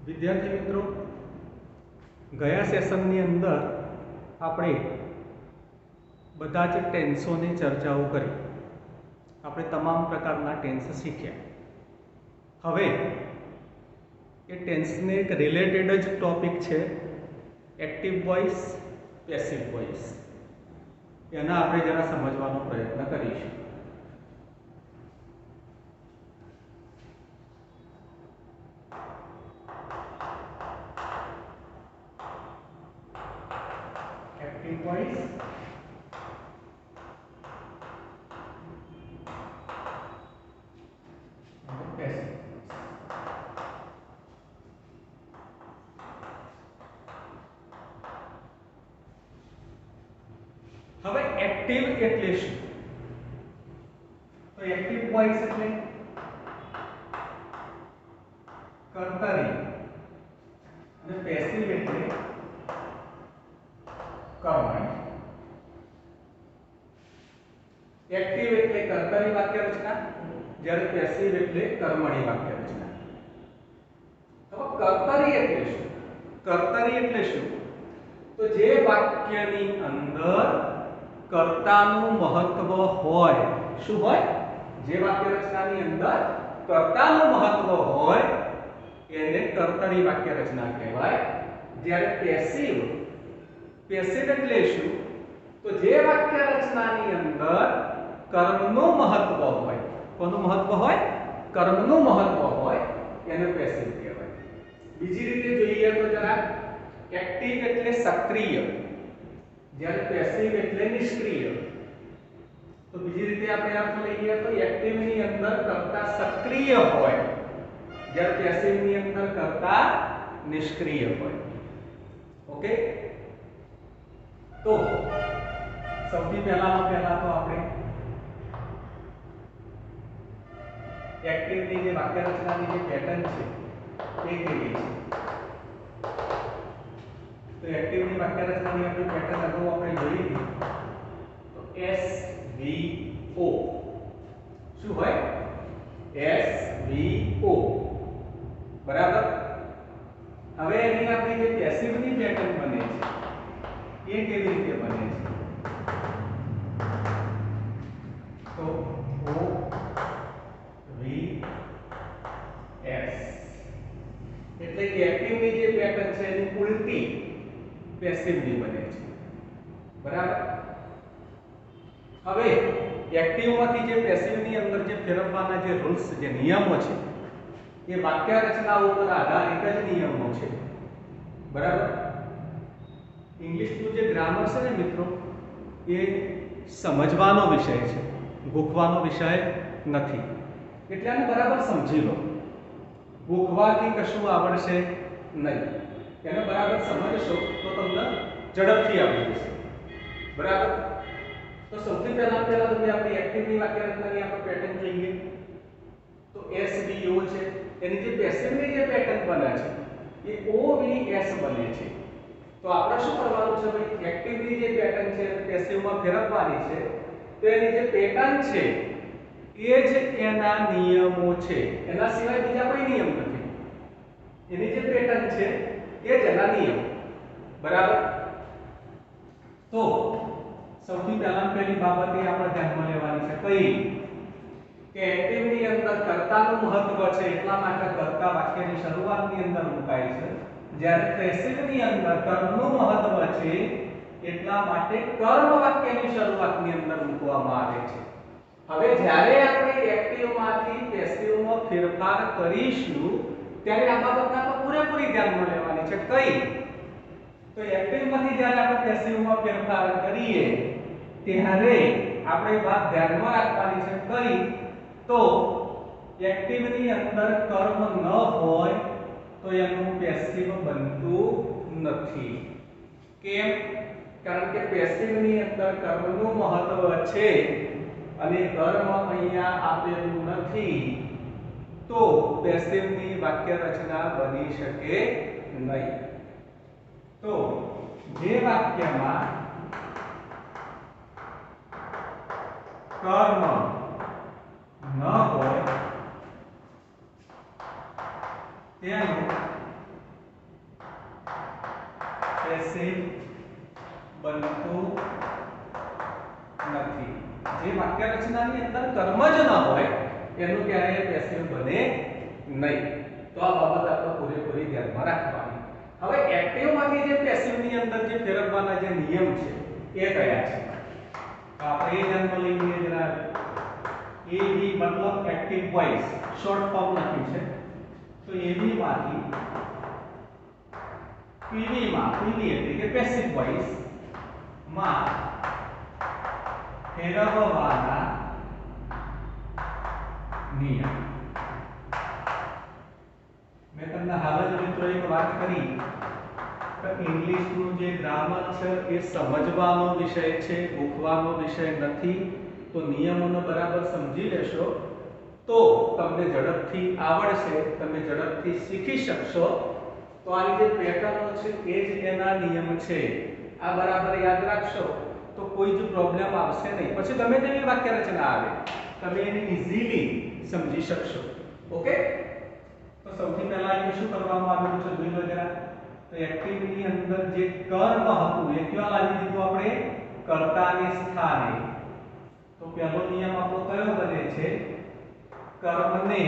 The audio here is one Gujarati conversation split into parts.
વિદ્યાર્થી મિત્રો, ગયા સેશનની અંદર આપણે બધા જ ટેન્સોની ચર્ચાઓ કરી. આપણે તમામ પ્રકારના ટેન્સ શીખ્યા. હવે એ ટેન્સને એક રિલેટેડ જ ટોપિક છે, એક્ટિવ વોઇસ, પેસિવ વોઇસ. એના આપણે જરા સમજવાનો પ્રયત્ન કરીશું. એક્ટિવ વોઇસ અને પેસિવ. હવે એક્ટિવ એટલે શું? તો એક્ટિવ વોઇસ એટલે કર્તરી અને પેસિવ એટલે કર્મણી. એક્ટિવ એટલે કર્તરી વાક્ય રચના, જ્યારે પેસિવ એટલે કર્મણી વાક્ય રચના. હવે કર્તરી એટલે શું? કર્તરી એટલે શું? તો જે વાક્યની અંદર કર્તાનું મહત્વ હોય. શું હોય? જે વાક્ય રચનાની અંદર કર્તાનું મહત્વ હોય એને કર્તરી વાક્ય રચના કહેવાય. જ્યારે પેસિવ એટલે શું? તો જે વાક્ય રચનાની અંદર કર્મનું મહત્વ હોય. કોનું મહત્વ હોય? કર્મનું મહત્વ હોય એને પેસિવ કહેવાય. બીજી રીતે જોઈએ તો જરા, એક્ટિવ એટલે સક્રિય, જ્યારે પેસિવ એટલે નિષ્ક્રિય. તો બીજી રીતે આપણે અર્થ લઈએ તો એક્ટિવ ની અંદર કર્તા સક્રિય હોય, જ્યારે પેસિવ ની અંદર કર્તા નિષ્ક્રિય હોય. ઓકે, તો સૌથી પહેલા તો આપણે એક્ટિવ ની જે વાક્ય રચનાની જે પેટર્ન છે એ કેવી છે. તો એક્ટિવ ની વાક્ય રચનાની આપણી પેટર્ન અગાઉ આપણે જોઈ હતી. તો S V O શું હોય? S V O, બરાબર. હવે એની આપણી જે પેસિવ ની પેટર્ન બને છે એ કેવી રીતે બને છે? તો O V S એટલે કે એક્ટિવ ની જે પેટર્ન છે એની ઉલટી પેસિવ ની બને છે, બરાબર. હવે એક્ટિવ માંથી જે પેસિવ ની અંદર જે ફેરવવાના જે રૂલ્સ, જે નિયમો છે એ વાક્ય રચના ઉપર આધારિત જ નિયમો છે, બરાબર. ઇંગ્લિશનું જે ગ્રામર છે ને મિત્રો, એ સમજવાનો વિષય છે, ગોખવાનો વિષય નથી. એટલે આને બરાબર સમજી લો. ગોખવાથી કશું આવડશે નહીં. એને બરાબર સમજશો તો તમને ઝડપથી આવડી જશે, બરાબર. તો સૌથી પહેલા તમે આપણી એક્ટિવની વાક્ય રચનાની આપણે પેટર્ન જોઈએ. તો SVO છે, એની જે પેસિવની જે પેટર્ન બને છે એ OVS બને છે. તો આપણે શું કરવાનું છે ભાઈ? એક્ટિવની જે પેટર્ન છે પેસિવમાં ફેરવવાની છે. તો એની જે પેટર્ન છે એ જ એના નિયમો છે, એના સિવાય બીજા કોઈ નિયમ નથી. એની જે પેટર્ન છે એ જ એના નિયમ, બરાબર. તો સૌથી પહેલી બાબત એ આપણે ધ્યાનમાં લેવાની છે કઈ? કે એક્ટિવ ની અંદર કર્તાનું મહત્વ છે એટલા માટે કર્તા વાક્યની શરૂઆતની અંદર મુકાય છે, જ્યારે પેસિવ ની અંદર કર્મનું મહત્વ છે એટલા માટે કર્મ વાક્યની શરૂઆતની અંદર મૂકવામાં આવે છે. હવે જ્યારે આપણે એક્ટિવ માંથી પેસિવમાં ફેરફાર કરીશું ત્યારે આ બાબતના તો પૂરેપૂરી ધ્યાનમાં લેવાની છે. કઈ? તો એક્ટિવ માંથી જ્યારે આપણે પેસિવમાં ફેરફાર કરીએ ત્યારે આપણે વાત ધ્યાનમાં રાખવાની છે કઈ? તો એક્ટિવ ની અંદર કર્મ ન હોય તો એનું પેસિવ બનતું નથી. કેમ? કારણ કે પેસિવ ની અંદર કર્મનું મહત્વ છે અને કર્મ અહીંયા આપેલું નથી, તો પેસિવ ની વાક્ય રચના બની શકે નહીં. તો જે વાક્યમાં કર્મ ન હોય તેનું પેસિવ બનતું નથી. જે વાક્ય રચનાની અંદર કર્મ જ ન હોય એનું ક્યારેય પેસિવ બને નહીં. તો આ બાબત આપણે પૂરેપૂરી ધ્યાનમાં રાખવાની. હવે એક્ટિવ માંથી જે પેસિવ ની અંદર જે ફેરવવાના જે નિયમ છે એ કયા છે? આપણે એ ધ્યાનમાં લઈએ જરા. એબી મતલબ એક્ટિવ વોઇસ શોર્ટ ફોર્મ લખ્યું છે. તો એબી માંથી પીવી માં, પીવી એટલે કે પેસિવ વોઇસ માં ફેરવવાના નિયમ. મેં તમને હાલ જ મિત્રો એક વાત કરી કે ઇંગ્લિશનું જે ગ્રામર છે એ સમજવાનો વિષય છે, ગોખવાનો વિષય નથી. તો નિયમોને બરાબર સમજી લેશો તો તમને ઝડપથી આવડશે, તમે ઝડપથી શીખી શકશો. તો આની જે પેટર્નો છે એ જ એના નિયમ છે. આ બરાબર યાદ રાખશો તો કોઈ જ પ્રોબ્લેમ આવશે નહીં. પછી ગમે તેવી વાક્ય રચના આવે તમે એને ઈઝીલી સમજી શકશો. ઓકે, તો સૌથી પહેલા અહીંયા શું કરવામાં આવ્યું છે જોઈ લો જરા. તો એક્ટિવ ની અંદર જે કર્મ હતું એ ક્યાં લાવી દીધું આપણે? કર્તાને સ્થાને. તો પહેલો નિયમ આપણો કયો બને છે? કર્મને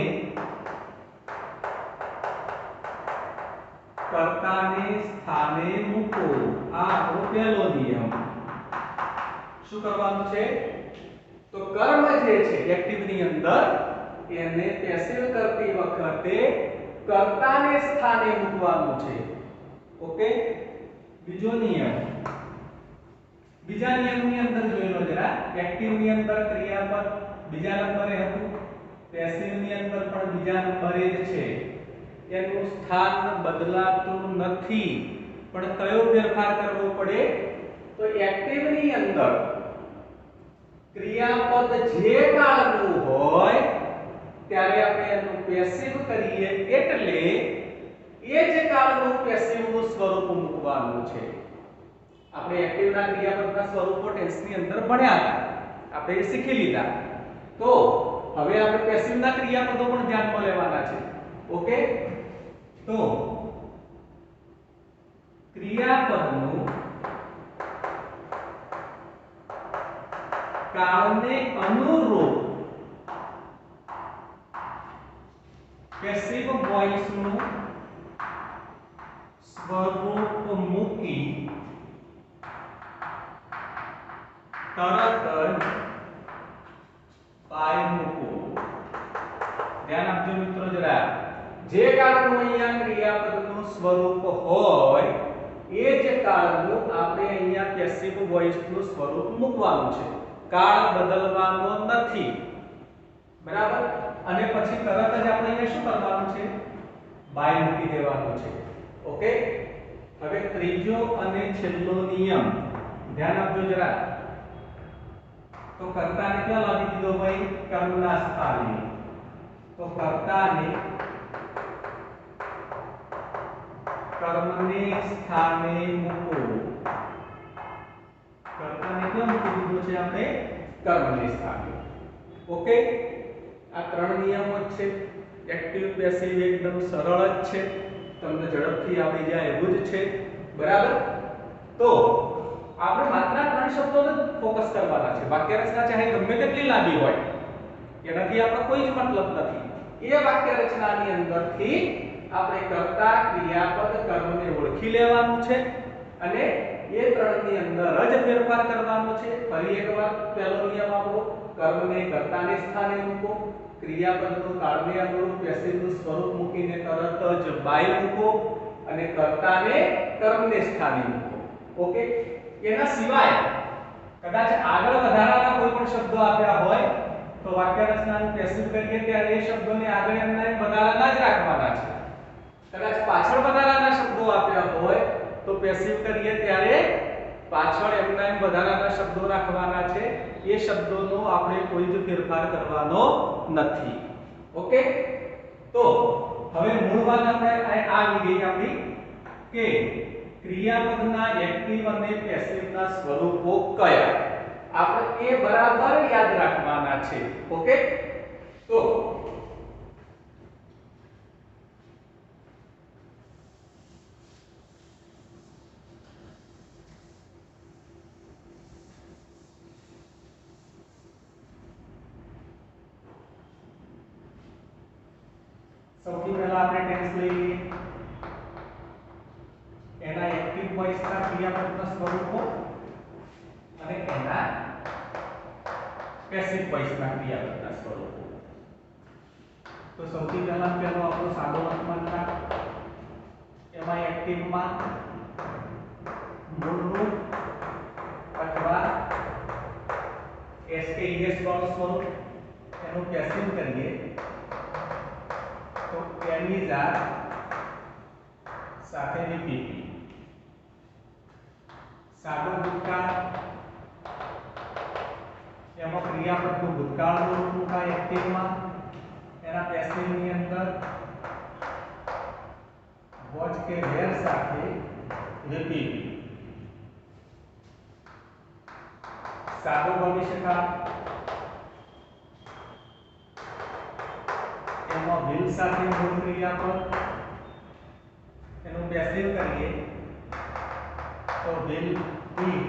કર્તાને સ્થાને મૂકો. આ આપણો પહેલો નિયમ. શું કરવાનું છે? તો કર્મ જે છે એક્ટિવ ની અંદર એને પેસિવ કરતી વખતે કર્તાને સ્થાને મૂકવાનું છે. ઓકે, બીજો નિયમ. બીજા નિયમની અંદર જોઈ લો જરા. એક્ટિવ ની અંદર ક્રિયાપદ બીજા નંબરે હતું, પેસિવ ની અંદર પણ બીજા નંબરે જ છે. એનું સ્થાન બદલાતું નથી. પણ કયો ફેરફાર કરવો પડે? તો એક્ટિવ ની અંદર ક્રિયાપદ જે કાળનું હોય ત્યારે આપણે એનું પેસિવ કરીએ એટલે એ જ કાળનું પેસિવ નું સ્વરૂપ મૂકવાનું છે. આપણે એક્ટિવ ના ક્રિયાપદના સ્વરૂપો ટેન્સ ની અંદર ભણ્યા હતા, આપણે એ શીખી લીધા. તો હવે આપણે પેસિવ ના ક્રિયાપદો પણ ધ્યાનમાં લેવાના છે. ઓકે, તો ક્રિયાપદનું કાળને અનુરૂપ પેસિવ વોઇસ નું સ્વરૂપ મૂકી તરત જ બાય મૂકો. ધ્યાન આપજો મિત્રો જરા. જે કાળનું અહીંયા ક્રિયાપદનું સ્વરૂપ હોય એ જ કાળનું આપણે અહીંયા પેસિવ વોઇસ નું સ્વરૂપ મૂકવાનું છે. કાળ બદલવાનો નથી. બરાબર? અને પછી તરત જ આપણે અહીંયા શું કરવાનું છે? બાય મૂકી દેવાનું છે. ઓકે, હવે ત્રીજો અને છેલ્લો નિયમ ધ્યાન આપજો જરા. તો કર્તાને ક્યાં લાવી દીધો ભાઈ? કર્મના સ્થાને. તો કર્તાને કર્મને સ્થાને મૂકો. કર્તાને ક્યાં મૂકી દીધો છે આપણે? કર્મને સ્થાને. ઓકે, આ ત્રણ નિયમો છે. એક્ટિવ પેસિવ એકદમ સરળ જ છે, તમને ઝડપથી આવડી જાય એવું જ છે. બરાબર? તો આપણે માત્ર ત્રણ શબ્દોને ફોકસ કરવાના છે. વાક્ય રચના ચાહે ગમે તેટલી લાંબી હોય એનાથી આપણો કોઈ જ મતલબ નથી. એ વાક્ય રચનાની અંદરથી આપણે કર્તા, ક્રિયાપદ, કર્મને ઓળખી લેવાનું છે અને એ ત્રણની અંદર જ ફેરફાર કરવાનો છે. ફરી એકવાર પહેલો નિયમ આપણો કર્મને કર્તાને સ્થાને મૂકો, ક્રિયાપદનું કાળને અનુરૂપ પેસિવનું સ્વરૂપ મૂકીને તરત જ બાય મૂકો અને કર્તાને કર્મને સ્થાને મૂકો. ઓકે, એના સિવાય કદાચ આગળ વધારાના કોઈ પણ શબ્દો આપ્યા હોય તો વાક્ય રચનાનું પેસિવ કરીએ ત્યારે એ શબ્દોને આગળ એમના વધારાના જ રાખવાના છે. કદાચ પાછળ વધારાના શબ્દો આપ્યા હોય તો પેસિવ કરીએ ત્યારે પાછળ એમના વધારાના શબ્દો રાખવાના છે. એ શબ્દોનો આપણે કોઈ જ ફેરફાર કરવાનો નથી. ઓકે, તો હવે મૂળ વાત આપણે આવી ગઈ આપણી કે ક્રિયાપદના એક્ટિવ અને પેસિવના સ્વરૂપો કયા, આપણે એ બરાબર યાદ રાખવાના છે. ઓકે, તો સૌથી પહેલા આપણે ટેન્સ લઈ લઈએ એના એક્ટિવ વોઇસના ક્રિયાપદના સ્વરૂપો અને એના પેસિવ વોઇસના ક્રિયાપદના સ્વરૂપો. તો સૌથી પહેલા પેલો આપણો સાદો વર્તમાન કાળ, એમાં એક્ટિવમાં મૂળરૂપ અથવા એસકેઈએસ વાળું સ્વરૂપ, એનું પેસિવ કરીએ તો એમિઝા સાથે વીપીપી. સાદો ભૂતકાળ, એમાં ક્રિયાપદનું ભૂતકાળનું રૂપ મુકાય એક્ટિવમાં, એના પેસિવની અંદર વોચ કે વેર સાથે વીપીપી. સાદો ભવિષ્યકાળ, એમાં વિલ સાથે મૂળ ક્રિયાપદ, એનું પેસિવ કરીએ તો વિલ બી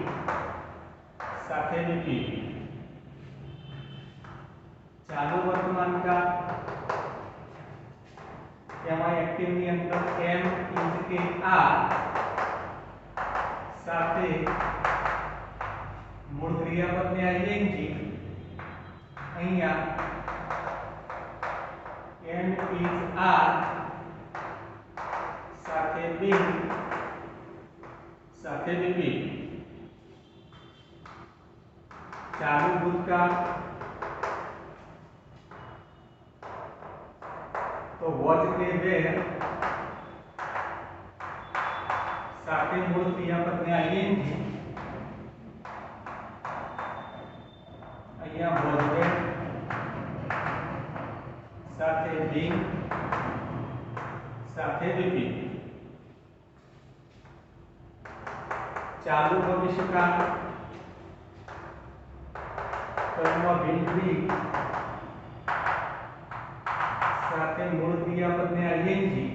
સાથે વીપીપી. ચાલુ વર્તમાનકાળ, એમાં એક્ટિવની અંદર એમ ઇઝ કે આર સાથે મૂળ ક્રિયાપદને આઈએનજી, અહીંયા એમ ઇઝ આર સાથે બી સાથે વીપી. ચાલુ ભૂતકાળ, તો વોચ કે વેર સાથે મૂળ ક્રિયાપદને આઈએનજી, અહીંયા વોચ વેર સાથે બીંગ સાથે વીપી. ચાલુ ભવિષ્યકાળ, તો એમાં વિલ બી સાથે મૂળ ક્રિયાપદને આઈએનજી,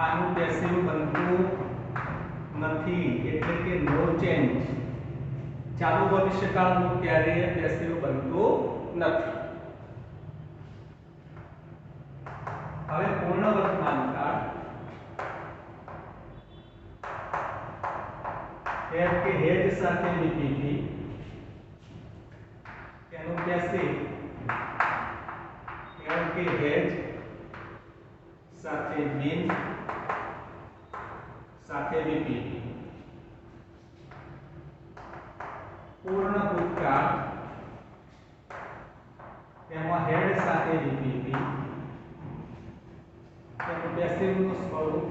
આનું પેસિવ બનતું નથી એટલે કે નો ચેન્જ. ચાલુ ભવિષ્યકાળનું ક્યારેય પેસિવ બનતું નથી. હવે પૂર્ણ વર્તમાનકાળ, હેવ કે હેજ સાથે વીપીપી, એનું પેસિવ હેવ કે હેજ સાથે બીન સાથે વીપીપી. પૂર્ણ ભૂતકાળ, એમાં હેડ સાથે વીપીપી, એનું પેસિવનું સ્વરૂપ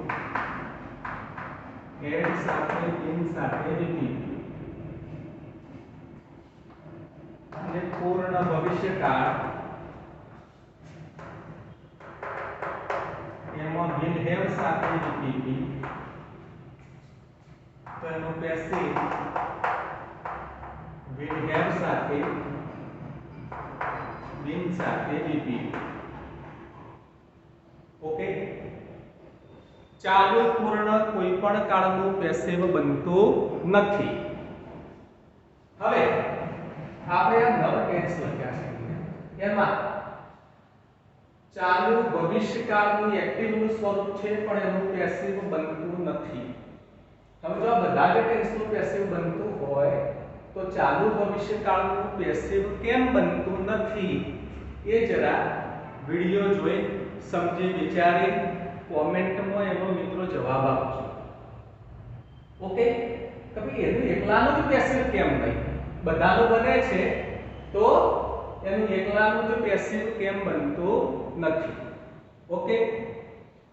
હેડ સાથે બીન સાથે વીપીપી. અને પૂર્ણ ભવિષ્યકાળ, એમાં વિલ હેવ સાથે વીપીપી, તો એનું પેસિવ વિલ હેવ સાથે બીન સાથે વીપીપી. ઓકે. ચાલુ પૂર્ણ કોઈ પણ કાળનું પેસિવ બનતું નથી. હવે આપણે આ નવ ટેન્સ લખ્યા છે, એમાં ચાલુ ભવિષ્યકાળનું એક્ટિવનું સ્વરૂપ છે પણ એનું પેસિવ બનતું નથી. હવે જો આ બધા જ ટેન્સનું પેસિવ બનતું હોય તો ચાલુ ભવિષ્યકાળનું પેસિવ કેમ બનતું નથી એ જરા વિડિયો જોઈ સમજી વિચારી કોમેન્ટમાં એનો મિત્રો જવાબ આપજો. ઓકે. કે ભાઈ એનું એકલાનું જ પેસિવ કેમ નહીં, બધાનું બને છે તો એનું એકલાનું જ પેસિવ કેમ બનતું નથી. ઓકે.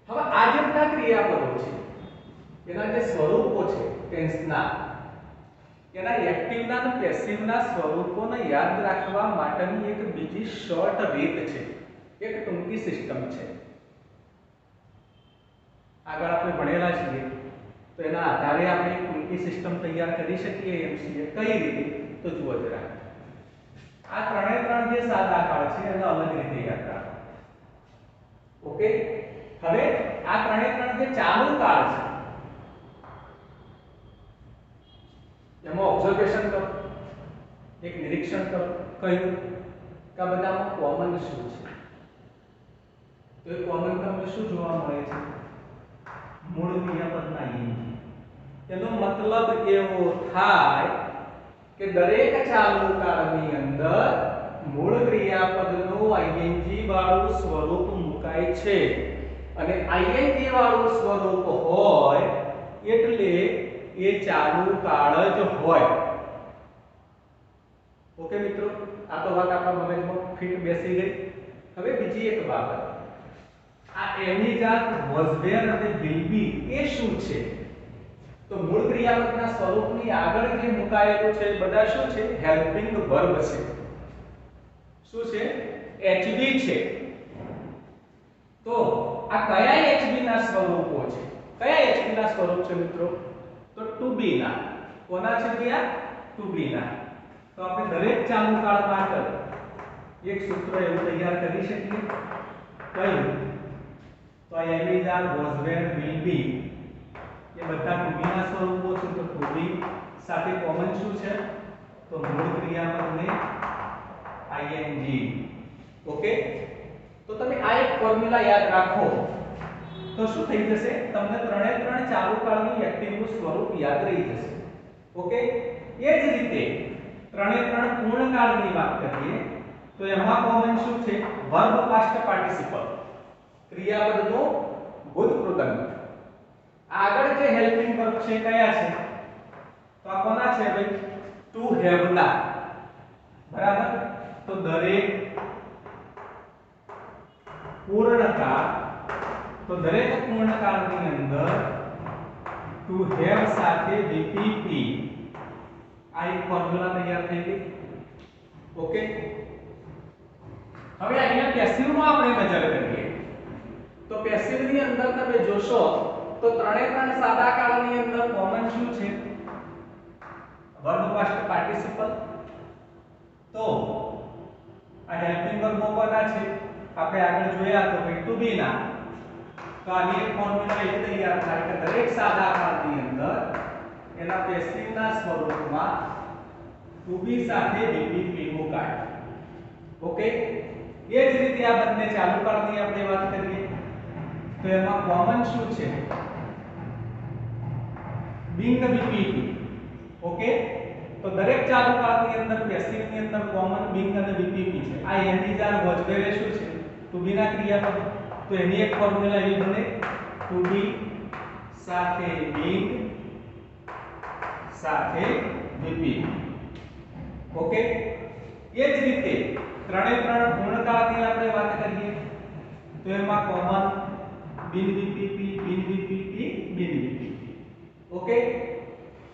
હવે આ જે બધા ક્રિયાપદો છે એના જે સ્વરૂપો છે ટેન્સના, એના એક્ટિવના અને પેસિવના સ્વરૂપોને યાદ રાખવા માટેની એક બીજી શોર્ટ રીત છે, એક ટૂંકી સિસ્ટમ છે. આગળ આપણે ભણેલા છીએ તો એના આધારે આપણે એક ટૂંકી સિસ્ટમ તૈયાર કરી શકીએ એમસીએ. કઈ રીતે? તો જુઓ જરા. આ ત્રણ જે સાદા કાળ છે એને અલગ રીતે યાદ રાખો. ઓકે. હવે આ ત્રણ જે ચાલુ કાળ છે એમાં ઓબ્ઝર્વેશન કરો, એક નિરીક્ષણ કરો. કયું કે આ બધામાં કોમન શું છે? તો એ કોમન તમને શું જોવા મળે છે? મૂળ ક્રિયાપદના ing. એનો મતલબ એવો થાય કે દરેક ચાલુ કાળની અંદર મૂળ ક્રિયાપદનું ing વાળું સ્વરૂપ મુકાય છે અને ing વાળું સ્વરૂપ હોય એટલે એ ચાલુ કાળ જ હોય. ઓકે મિત્રો, આ તો વાત આપણા મગજમાં ફિટ બેસી ગઈ. હવે બીજી એક બાબત, આ એની જાત વોઝવેર અને વિલ એ શું છે? તો મૂળ ક્રિયાપદના સ્વરૂપની આગળ જે મુકાયેલું છે એ બધા શું છે? હેલ્પિંગ વર્બ છે. શું છે? HB છે. તો આ કયા HB ના સ્વરૂપો છે? કયા HB ના સ્વરૂપ છે મિત્રો? તો ટુ બી ના. કોના છે ત્યાં? ટુ બી ના. તો આપણે દરેક ચાલુ કાળ માટે એક સૂત્ર એવું તૈયાર કરી શકીએ. કયું? તો આ એમિઝાર, વોઝવેર, વિલ બી એ બધા ટુ બી ના સ્વરૂપો છે. તો ટુ બી સાથે કોમન શું છે? તો મૂળ ક્રિયાપદને ing. ઓકે, તો તમે આ એક ફોર્મ્યુલા યાદ રાખો તો શું થઈ જશે? તમને ત્રણે ત્રણ ચાલુ કાળની એક્ટિવનું સ્વરૂપ યાદ રહી જશે. ઓકે, એ જ રીતે ત્રણે ત્રણ પૂર્ણકાળની વાત કરીએ તો એમાં કોમન શું છે? વર્બ પાસ્ટ પાર્ટિસિપલ, ક્રિયાપદનો ભૂતકૃદંત. આગળ જે હેલ્પિંગ વર્બ છે કયા છે? તો આ કોના છે ભાઈ? ટુ હેવ ના. બરાબર, તો દરેક પૂર્ણકાળ, તો દરેક પૂર્ણકાળની અંદર ટુ હેવ સાથે વીપીપી આ એક ફોર્મ્યુલા તૈયાર થઈ ગઈ. ઓકે, હવે અહીંયા પેસિવમાં આપણે નજર કરીએ તો પેસિવની અંદર તમે જોશો તો ત્રણે ત્રણ સાદા કાળની અંદર કોમન શું છે? Verb past participle. તો આ હેલ્પિંગ વર્બો કોના છે? આપણે આગળ જોયા તો ભાઈ ટુ બી ના. તો આની એક ફોર્મ્યુલા એ તૈયાર થાય કે દરેક સાદા કાળની અંદર એના પેસિવના સ્વરૂપમાં ટુ બી સાથે વીપીપી મુકાય. ઓકે, એ જ રીતે આ બંને ચાલુ કાળની આપણે વાત કરીએ તો એમાં કોમન શું છે? બિંગ વીપીપી. ઓકે, તો દરેક ચાલુ કાળની અંદર પેસિવની અંદર કોમન બિંગ અને વીપીપી છે. આ એમિઝાર, વોઝવેર શું છે? ટુ બી ના ક્રિયાપદ. તો એની એક ફોર્મ્યુલા એવી બને ટુ બી સાથે બિંગ સાથે વીપીપી. ઓકે, એ જ રીતે ત્રણે ત્રણ પૂર્ણકાળની આપણે વાત કરીએ તો એમાં કોમન બિન વીપીપી, બિન વીપીપી, બિન વીપીપી. ઓકે,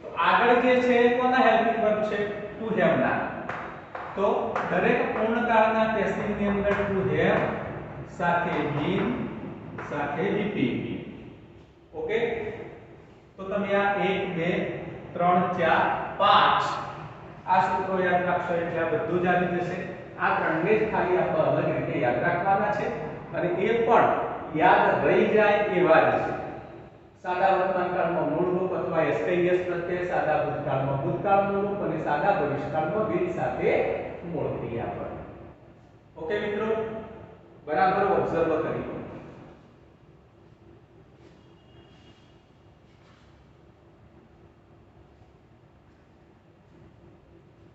તો આગળ જે છે કોના હેલ્પિંગ વર્બ છે? ટુ હેવ ના. તો દરેક પૂર્ણકાળના પેસિવની અંદર ટુ હેવ સાથે બિન સાથે વીપીપી. ઓકે, તો તમે આ 1 2 3 4 5 આ સૂત્રો યાદ રાખશો એટલે આ બધું જ આવી જશે. આ ત્રણને જ ખાલી આપણે અલગ રીતે યાદ રાખવાના છે અને એ પણ યાદ રહી જાય એવા જ છે. સાદા વર્તમાનકાળમાં મૂળ રૂપ અથવા એસકેએસ પ્રત્યય, સાદા ભૂતકાળમાં ભૂતકાળનું રૂપ અને સાદા ભવિષ્યકાળમાં વિલ સાથે મૂળ ક્રિયાપદ. ઓકે મિત્રો, બરાબર ઓબ્ઝર્વ કરી.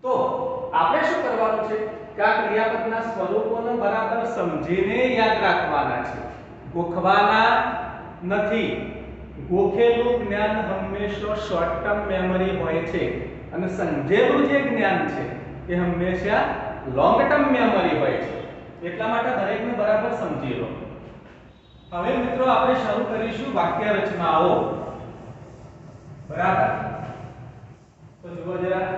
તો આપણે શું કરવાનું છે કે આ ક્રિયાપદના સ્વરૂપોને બરાબર સમજીને યાદ રાખવાના છે, ગોખવાના નથી. ગોખેલું જ્ઞાન હંમેશા શોર્ટ ટર્મ મેમરી હોય છે અને સમજેલું જે જ્ઞાન છે એ હંમેશા લોંગ ટર્મ મેમરી હોય છે. એટલા માટે દરેકને બરાબર સમજી લો. હવે મિત્રો આપણે શરૂ કરીશું વાક્ય રચનાઓ. બરાબર, તો જુઓ જરા.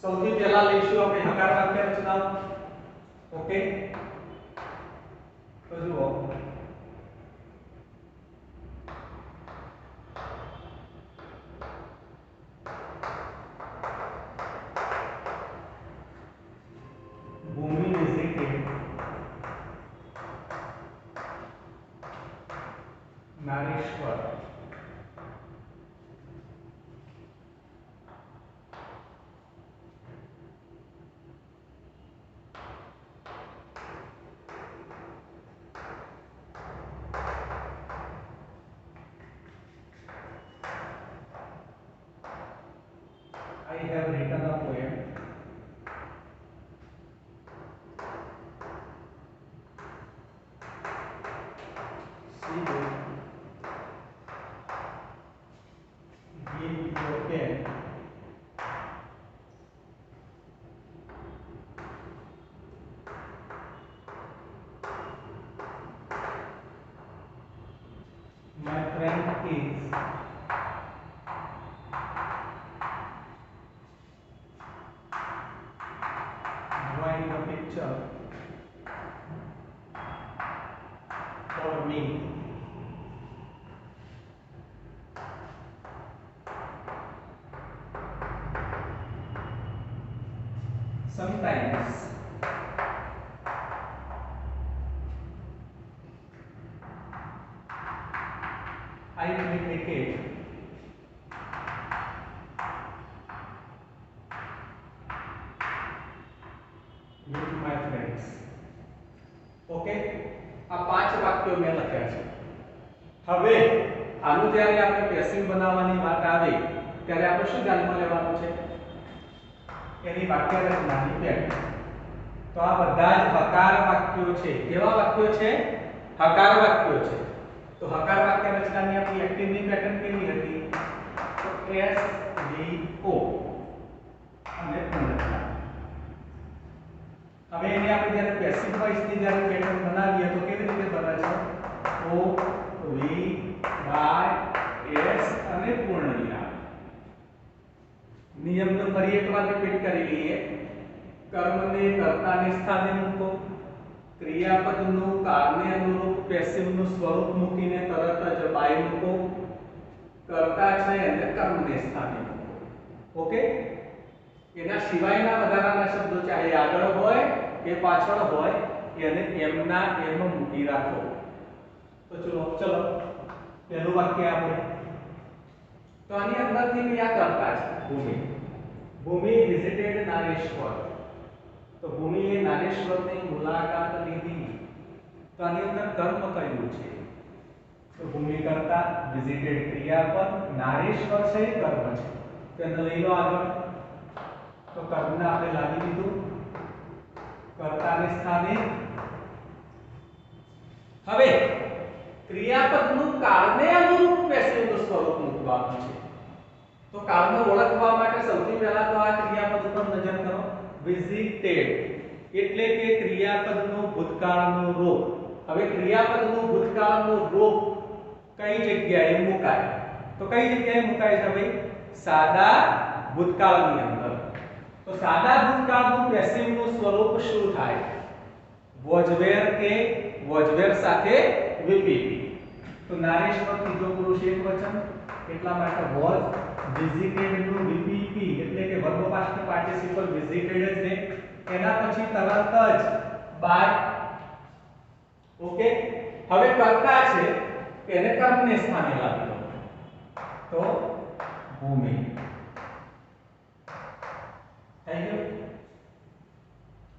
સૌથી પહેલા લઈશું આપણે હકાર વાક્ય રચનાઓ. ઓકે, તો જુઓ Bhumi visited Nareshwar. have written a poem. See you. Give your pen. My friend is drawing a picture for me. Sometimes I play cricket with my friends. Okay, આ પાંચ વાક્યો મેં લખ્યા છે. હવે આનું જ્યારે આપણે પેસિવ બનાવવાની વાત આવે ત્યારે આપણે શું ધ્યાનમાં લેવાનું છે? એની વાક્ય રચનાની પેટર્ન. તો આ બધા જ હકાર વાક્યો છે. કેવા વાક્યો છે? હકાર વાક્યો છે. તો હકાર વાક્ય રચનાની આપણી એક્ટિવની પેટર્ન કેવી હતી? તો એસ વી ઓ અને પૂર્ણતા. હવે એને આપણે જ્યારે પેસિવ વોઇસની જ્યારે પેટર્ન બનાવીએ તો કેવી રીતે બને છે? ઓ વી વાય એસ અને પૂર્ણ વિરામ. નિયમનો ફરી એકવાર રિપીટ કરી લઈએ. કર્મને કર્તાને સ્થાને મૂકો, ક્રિયાપદનું કારને અનુરૂપ પેસિવનું સ્વરૂપ મૂકીને તરત જ બાય મૂકો, કર્તા છે અને કર્મને સ્થાને મૂકો. ઓકે, એના સિવાયના વધારાના શબ્દો ચાહે આગળ હોય કે પાછળ હોય એને એમના એમ મૂકી રાખો. તો ચલો પહેલું વાક્ય આપણે તો આની અંદરથી ક્યાં કરતા છે? ભૂમિ. ભૂમિ વિઝિટેડ નારેશ્વર. તો ભૂમિએ નારેશ્વરની મુલાકાત લીધી. તો આની અંદર કર્મ કયું છે? તો ભૂમિ કરતા, વિઝિટેડ ક્રિયાપદ, નારેશ્વર છે કર્મ છે. તો એને લઈ લો આગળ. તો કર્મને આપણે લાવી દીધું કર્તાને સ્થાને. હવે ક્રિયાપદનું કાળને અનુરૂપ પેસિવનું સ્વરૂપ મૂકવાનું છે. તો કાળને ઓળખવા માટે સૌથી પહેલા તો આ ક્રિયાપદ ઉપર નજર કરો. વિઝિટેડ એટલે કે ક્રિયાપદનું ભૂતકાળનું રૂપ. હવે ક્રિયાપદનું ભૂતકાળનું રૂપ કઈ જગ્યાએ મુકાય? તો કઈ જગ્યાએ મુકાય છે ભાઈ? સાદા ભૂતકાળની અંદર. તો સાદા ભૂતકાળનું પેસિવનું સ્વરૂપ શું થાય? વોઝ વેર કે વોઝ વેર સાથે વીપીપી. તો નારેશ્વર ત્રીજો પુરુષ એકવચન એટલા માટે વોઝ. વિઝિટેડ નું વીપીપી એટલે કે વર્બ પાસ્ટ પાર્ટિસિપલ વિઝિટેડ છે. એના પછી તરત જ બાય. ઓકે, હવે કર્તા છે એને કર્મને સ્થાને લાવી દો. તો ભૂમિ થઈ ગયું.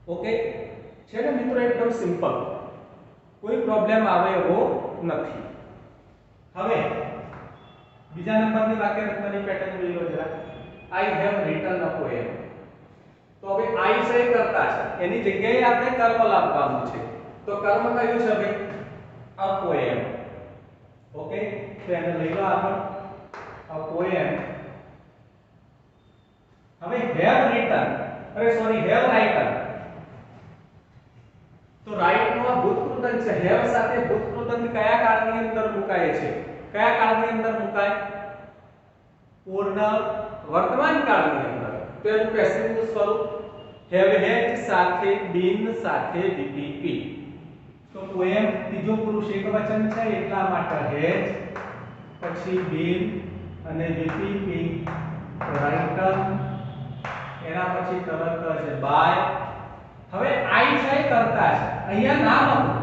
ઓકે છે ને મિત્રો? એકદમ સિમ્પલ, કોઈ પ્રોબ્લેમ આવે એવો નથી. હવે બીજા નંબરની વાક્ય રચનાની પેટર્ન જોઈ લો જરા. I have return a poem. તો હવે આઈ છે કરતા છે, એની જગ્યાએ આપણે કર્મ લાવવાનું છે. તો કર્મ કયું છે ભાઈ? A poem. ઓકે, તો એને લઈ લો આગળ. A poem. હવે હેવ રિટન, હેવ રાઇટન. તો રાઇટ નો આ ભૂતકૃતંત છે. હેવ સાથે ભૂતકૃતંત કયા કાળની અંદર મુકાય છે? કયા કાળની અંદર મુકાય? પૂર્ણ વર્તમાન કાળની અંદર. તો એનું પેસિવનું સ્વરૂપ હેવ હેડ સાથે બીન સાથે વીપીપી. તો પોએમ ત્રીજો પુરુષ એકવચન છે એટલા માટે હેડ, પછી બીન અને વીપીપી રાઇટન, એના પછી તરત જ બાય. હવે આઈ છે કરતા છે, અહીંયા નામ હતું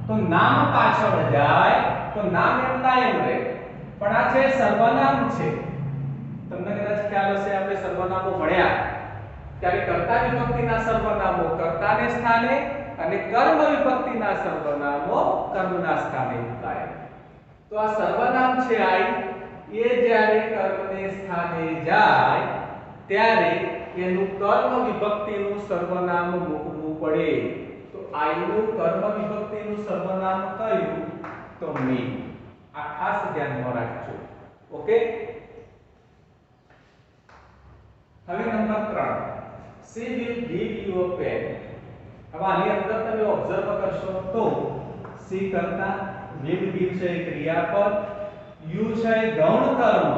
તો નામ પાછળ જાય તો નામ એમના એમ રહે. પણ આ છે સર્વનામ છે. તમને કદાચ ખ્યાલ હશે આપણે સર્વનામો ભણ્યા ત્યારે કર્તા વિભક્તિના સર્વનામો કર્તાને સ્થાને અને કર્મ વિભક્તિના સર્વનામો કર્મના સ્થાને મુકાય. તો આ સર્વનામ છે આઈ, એ જ્યારે કર્મને સ્થાને જાય ત્યારે એનું કર્મ વિભક્તિનું સર્વનામ મૂકવું પડે. તો આઈ નું કર્મ વિભક્તિનું સર્વનામ કયું? તો મી. આ ખાસ ધ્યાનમાં રાખજો. ઓકે. હવે number 3, she will give you a pen. હવે આની અંદર તમે ઓબ્ઝર્વ કરશો તો she કરતા will give છે ક્રિયાપદ, you છે ગૌણ કર્મ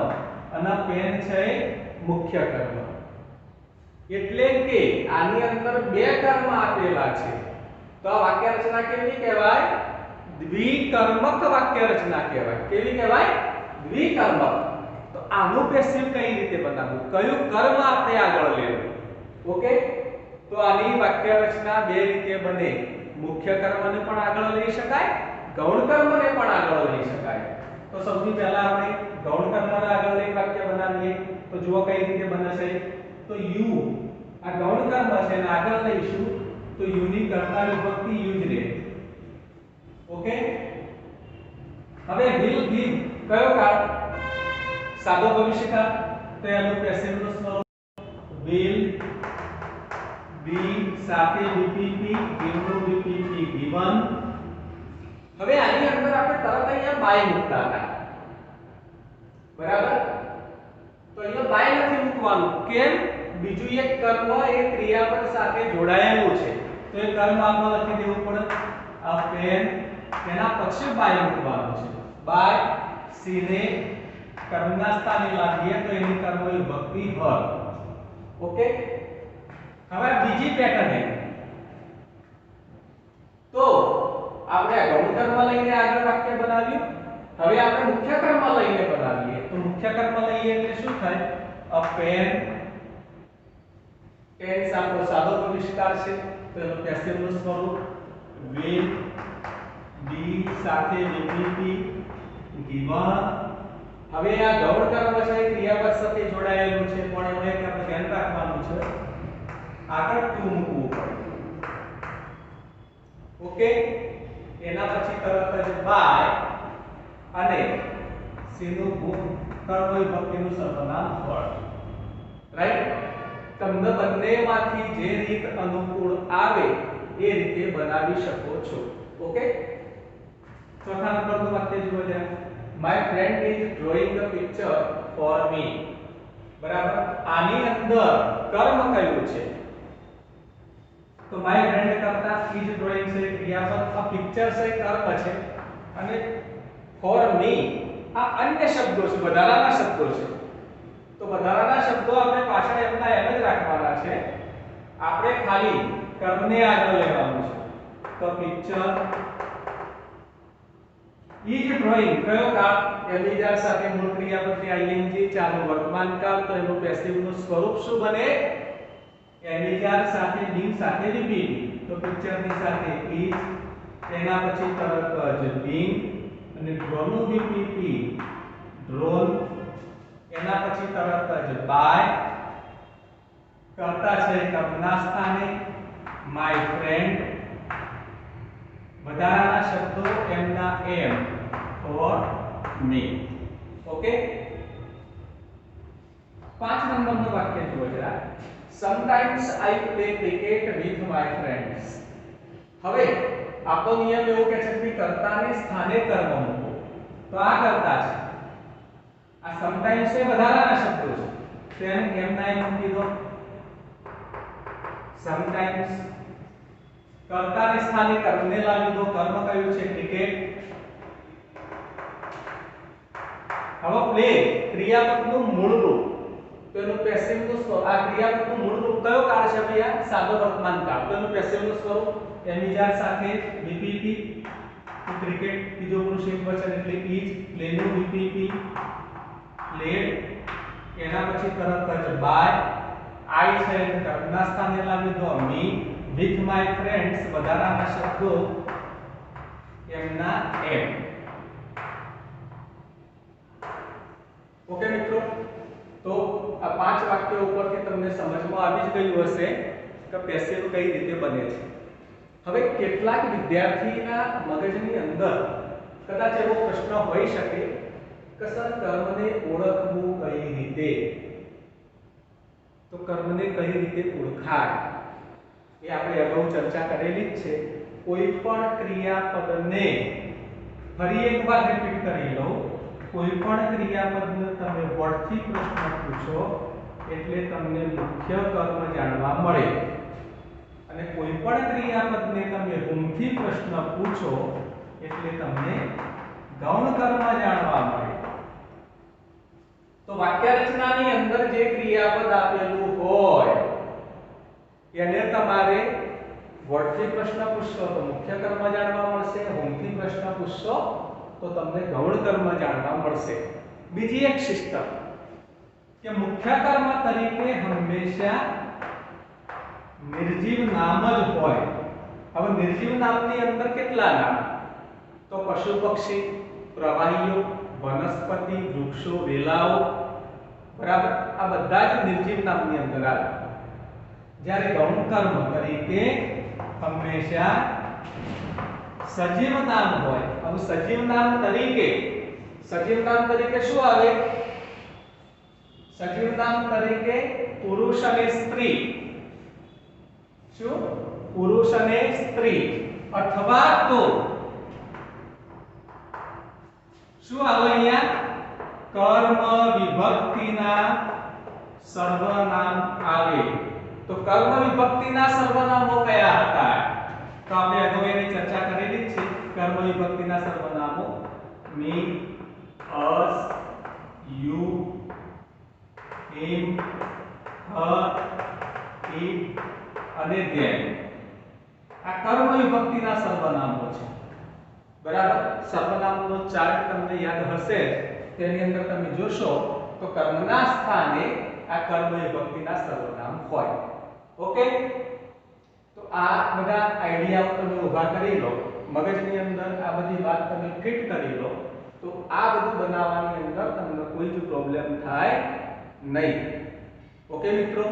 અને pen છે મુખ્ય કર્મ. એટલે કે આની અંદર બે કર્મ આપેલા છે. તો આ વાક્ય રચના કેવી કહેવાય? દ્વિકર્મક વાક્ય રચના કહેવાય. કેવી કહેવાય? દ્વિકર્મક. તો આનું પેસિવ કઈ રીતે બનાવવું? કયું કર્મ આપણે આગળ લેવું? ઓકે. તો આની વાક્ય રચના બે રીતે બને. મુખ્ય કર્મને પણ આગળ લઈ શકાય, ગૌણ કર્મને પણ આગળ લઈ શકાય. તો સૌથી પહેલા આપણે ગૌણ કર્મને આગળ લઈ વાક્ય બનાવીએ. તો જુઓ કઈ રીતે બને છે. તો યુ આ ગૌણ કર્મ છે અને આગળ લઈશું તો યુ ની કર્તા વિભક્તિ યુ જ રહે. ઓકે. હવે will give કયો કાળ? સાદો ભવિષ્યકાળ. તો એનું પેસિવ નું સ્વરૂપ will be સાથે VPP, give નું VPP given. હવે આની અંદર આપણે તરત અહીંયા બાય મૂકતા હતા. બરાબર? તો અહીંયા બાય નથી મૂકવાનું. કેમ? બીજું એક કર્મ એ ક્રિયાપદ સાથે જોડાયેલું છે. તો એ કર્મ આપણે લખી દેવું પડે. આ પેન તેના પછી બાય મૂકવાનું છે. બાય સી ને કર્મના સ્થાને લાવીએ તો એની કર્મ વિભક્તિ હર. ઓકે. હવે બીજી પેટર્ન તો આપણે ગૌણ કર્મ લઈને આગળ વાક્ય બનાવ્યું. હવે આપણે મુખ્ય કર્મ લઈને બનાવીએ. તો મુખ્ય કર્મ લઈએ એટલે શું થાય? અ પેન, પેન આપણો સાદો ભવિષ્યકાળ છે તો એનું પેસિવ નું સ્વરૂપ will be સાથે VPP given. હવે આ ગૌણ કર્મ છે ક્રિયાપદ સાથે જોડાયેલું છે પણ એમાં એક આપણે ધ્યાન રાખવાનું છે, આગળ ટુ મૂકવું પડે. ઓકે. એના પછી તરત જ બાય અને સી નું કર્મ વિભક્તિનું સર્વનામ ફળ. રાઈટ? તમને બંનેમાંથી જે રીત અનુકૂળ આવે એ રીતે બનાવી શકો છો. ઓકે. ચોથા નંબરનું વાક્ય જુઓ જરા. My friend is drawing a picture for me. બરાબર? આની અંદર કર્મ કયું છે? તો my friend કરતા is drawing છે ક્રિયાપદ, આ પિક્ચર છે કર્મ છે અને for me આ અન્ય શબ્દો છે, વધારાના શબ્દો છે. તો વધારાના શબ્દો આપણે પાછળ એમના એમ જ રાખવાના છે. આપણે ખાલી કર્મને આગળ લેવાનું છે. તો પિક્ચર is drawing કયો કાળ? એમિજાર સાથે મૂળ ક્રિયાપદ ing ચાલુ વર્તમાન કાળ. તો એનું પેસિવ નું સ્વરૂપ શું બને? એમિજાર સાથે being સાથે VPP. તો પિક્ચર ની સાથે is, તેના પછી તરત જ being અને draw નું VPP drawn, એના પછી તરત જ by, કરતા છે કર્મના સ્થાને my friend, વધારાના શબ્દો એમના એમ for me. ઓકે. 5 નંબરનું વાક્ય જુઓ જરા. Sometimes I play cricket with my friends. હવે આપણો નિયમ એવો કહે છે કે કર્તાને સ્થાને કર્મ મૂકો. તો આ કર્તા છે. આ સમટાઈમ્સ એ વધારાના શબ્દો છે. તેને એમના એમ મૂકી દો. સમટાઈમ્સ કર્તાને સ્થાને કર્મને લાવી દો. કર્મ કયું છે? ક્રિકેટ. હવે પ્લે ક્રિયાપદનું મૂળ રૂપ. તો એનું પેસિવ નું સ્વરૂપ, આ ક્રિયાપદનું મૂળ રૂપ કયો કાળ છે ભૈયા? સાદો વર્તમાન કાળ. તો એનું પેસિવ નું સ્વરૂપ એમિજાર સાથે VPP. તો ક્રિકેટ ત્રીજો પુરુષ એકવચન એટલે is, પ્લે નું VPP played, એના પછી તરત જ by, I છે કર્મના સ્થાને લાવી દો me, with my friends વધારાના શબ્દો એમના એમ. ઓકે મિત્રો. તો આ 5 વાક્યો ઉપરથી તમને સમજમાં આવી જ ગયું હશે કે પેસિવ કઈ રીતે બને છે. હવે કેટલાક વિદ્યાર્થીના મગજની અંદર કદાચ એવો પ્રશ્ન હોઈ શકે કે સર કર્મને ઓળખવું કઈ રીતે? તો તો કર્મને કઈ રીતે ઓળખાય એ આપણે અગાઉ ચર્ચા કરેલી જ છે. કોઈ પણ ક્રિયાપદને ફરી એકવાર રિપીટ કરી લઉં, કોઈ પણ ક્રિયાપદને તમે વટથી પ્રશ્ન પૂછો એટલે તમને મુખ્ય કર્મ જાણવા મળે, અને કોઈ પણ ક્રિયાપદને તમે હુમથી પ્રશ્ન પૂછો એટલે તમને ગૌણ કર્મ જાણવા મળે. તો વાક્ય રચનાની અંદર જે ક્રિયાપદ આપેલું હોય એને તમારે વટથી પ્રશ્ન પૂછશો તો મુખ્ય કર્મ જાણવા મળશે, હુમથી પ્રશ્ન પૂછશો તો તમને ગૌણ કર્મ જાણવા મળશે. બીજી એક સિસ્ટમ કે મુખ્ય કર્મ તરીકે હંમેશા નિર્જીવ નામ જ હોય. હવે નિર્જીવ નામની અંદર કેટલા નામ? તો પશુ પક્ષી, પ્રવાહીઓ, વનસ્પતિ, વૃક્ષો, વેલાઓ, બરાબર, આ બધા જ નિર્જીવ નામની અંદર આવે. જ્યારે ગૌણ કર્મ તરીકે હંમેશા સજીવ નામ હોય. હવે સજીવ નામ તરીકે શું આવે? સજીવ નામ તરીકે પુરુષ અને સ્ત્રી, શું? પુરુષ અને સ્ત્રી, અથવા તો શું આવે અહીંયા? કર્મ વિભક્તિના સર્વનામ આવે. તો કર્મ વિભક્તિના સર્વનામો કયા હતા? તો આપણે અગાઉ એની ચર્ચા કરેલી જ છે. કર્મ વિભક્તિના સર્વનામો મી, અસ, યુ, હિમ, હર, ઇટ અને ધેમ. આ કર્મ વિભક્તિના સર્વનામો છે. બરાબર, સર્વનામનો ચાર્ટ તમને યાદ હશે, તેની અંદર તમે જોશો તો કર્મના સ્થાને આ કર્મ વિભક્તિના સર્વનામ હોય. ઓકે, તો આ બધા આઈડિયાઓ તમે ઊભા કરી લો, મગજની અંદર આ બધી વાત તમે ફિટ કરી લો, તો આ બધું બનાવવાની અંદર તમને કોઈ જ પ્રોબ્લેમ થાય નહીં. ઓકે મિત્રો.